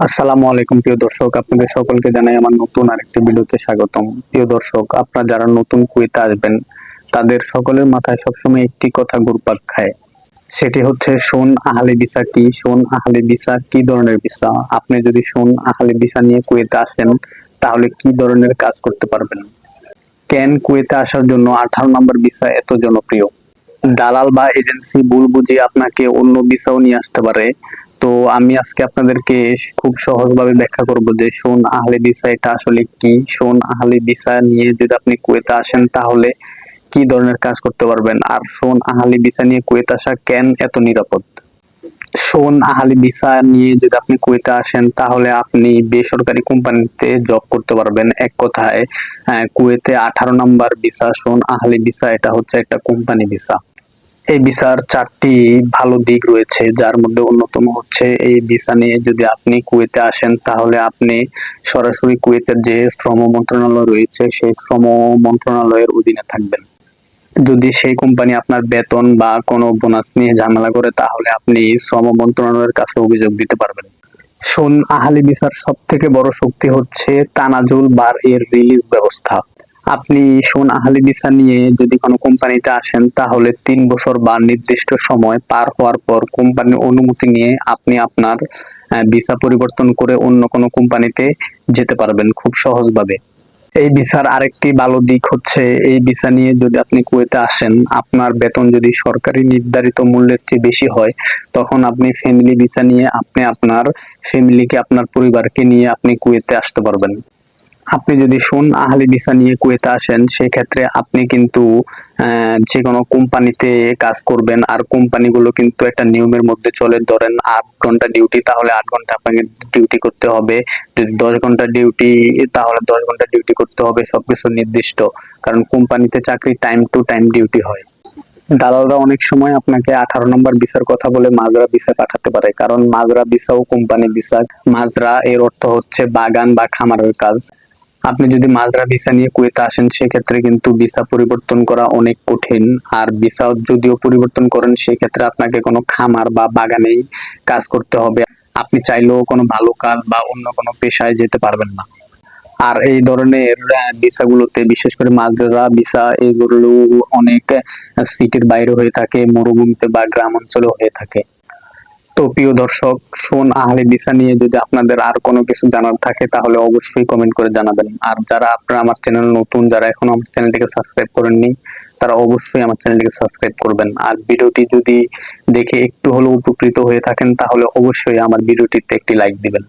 আসসালামু আলাইকুম প্রিয় দর্শক, আপনাদের সকলকে জানাই আমার নতুন আরেকটি ভিডিওতে স্বাগতম। প্রিয় দর্শক, আপনারা যারা নতুন কুয়েতে আসবেন তাদের সকলের মাথায় সবসময় একটি কথা ঘুরপাক খায়, সেটি হচ্ছে শোন আহলি ভিসা কি। শোন আহলি ভিসা কি ধরনের ভিসা? আপনি যদি শোন আহলি ভিসা নিয়ে কুয়েতে আসেন তাহলে কি ধরনের কাজ করতে পারবেন? কেন কুয়েতে আসার জন্য 18 নম্বর ভিসা এত জনপ্রিয়? দালাল বা এজেন্সি ভুল বুঝিয়ে আপনাকে অন্য ভিসাও নিয়ে আসতে পারে। তো আমি আজকে আপনাদেরকে খুব সহজভাবে ব্যাখ্যা করব যে শোন আহলি ভিসা এটা আসলে কি। শোন আহলি ভিসা নিয়ে যদি আপনি কুয়েতে আসেন তাহলে কি ধরনের কাজ করতে পারবেন, আর শোন আহলি ভিসা নিয়ে কুয়েতে আসা কেন এত নিরাপদ। শোন আহলি ভিসা নিয়ে যদি আপনি কুয়েতে আসেন তাহলে আপনি বেসরকারি কোম্পানিতে জব করতে পারবেন। এক কথায় কুয়েতে 18 নম্বর ভিসা শোন আহলি ভিসা এটা হচ্ছে একটা কোম্পানি ভিসা। এই ভিসার 4টি ভালো দিক রয়েছে, যার মধ্যে অন্যতম হচ্ছে এই ভিসা নিয়ে যদি আপনি কুয়েতে আসেন তাহলে আপনি সরাসরি কুয়েতের যে শ্রম মন্ত্রণালয় রয়েছে সেই শ্রম মন্ত্রণালয়ের অধীনে থাকবেন। যদি সেই কোম্পানি আপনার বেতন বা কোনো বোনাস নিয়ে ঝামেলা করে তাহলে আপনি শ্রম মন্ত্রণালয়ের কাছে অভিযোগ দিতে পারবেন। শোন আহলি ভিসার সব থেকে বড় শক্তি হচ্ছে তানাজুল বার এর রিলিজ ব্যবস্থা। আপনি শোন আহলি ভিসা নিয়ে যদি কোনো কোম্পানিতে আসেন তাহলে 3 বছর বা নির্দিষ্ট সময় পার হওয়ার পর কোম্পানির অনুমতি নিয়ে আপনি আপনার ভিসা পরিবর্তন করে অন্য কোনো কোম্পানিতে যেতে পারবেন খুব সহজভাবে। এই ভিসার আরেকটি ভালো দিক হচ্ছে এই ভিসা নিয়ে যদি আপনি কুয়েতে আসেন, আপনার বেতন যদি সরকারি নির্ধারিত মূল্যের চেয়ে বেশি হয় তখন আপনি ফ্যামিলি ভিসা নিয়ে আপনি আপনার ফ্যামিলিকে, আপনার পরিবারকে নিয়ে আপনি কুয়েতে আসতে পারবেন। আপনি যদি শোন আহলি ভিসা নিয়ে কুয়েতে আসেন সেক্ষেত্রে আপনি কিন্তু যে কোনো কোম্পানিতে কাজ করবেন, আর কোম্পানিগুলো কিন্তু একটা নিয়মের মধ্যে চলে। ধরেন 8 ঘন্টা ডিউটি, তাহলে 8 ঘন্টা আপনাকে ডিউটি করতে হবে। যদি 10 ঘন্টা ডিউটি, তাহলে 10 ঘন্টা ডিউটি করতে হবে। সবকিছু নির্দিষ্ট, কারণ কোম্পানিতে চাকরি টাইম টু টাইম ডিউটি হয়। দালালরা অনেক সময় আপনাকে 18 নম্বর ভিসার কথা বলে মাজরা ভিসা পাঠাতে পারে, কারণ মাজরা ভিসাও কোম্পানি ভিসা। মাজরা এর অর্থ হচ্ছে বাগান বা খামারের কাজ। আপনি যদি মাজরা ভিসা নিয়ে কুয়েতে আসেন সেক্ষেত্রে কিন্তু ভিসা পরিবর্তন করা অনেক কঠিন। আর ভিসা যদিও পরিবর্তন করেন সেক্ষেত্রে আপনাকে কোনো খামার বা বাগানেই কাজ করতে হবে। আপনি চাইলেও কোনো ভালো কাজ বা অন্য কোনো পেশায় যেতে পারবেন না। আর এই ধরনের ভিসাগুলোতে, বিশেষ করে মাজরা ভিসা, এগুলো অনেক সিটির বাইরে হয়ে থাকে, মরুভূমিতে বা গ্রাম অঞ্চলে হয়ে থাকে। তো প্রিয় দর্শক, শোন আহলি ভিসা নিয়ে যদি আপনাদের আর কোনো কিছু জানার থাকে তাহলে অবশ্যই কমেন্ট করে জানাবেন। আর যারা আপনারা আমার চ্যানেল নতুন, যারা এখনো আমার চ্যানেলটিকে সাবস্ক্রাইব করেননি তারা অবশ্যই আমার চ্যানেলটিকে সাবস্ক্রাইব করবেন। আর ভিডিওটি যদি দেখে একটু হলেও উপকৃত হয়ে থাকেন তাহলে অবশ্যই আমার ভিডিওটিতে একটি লাইক দিবেন।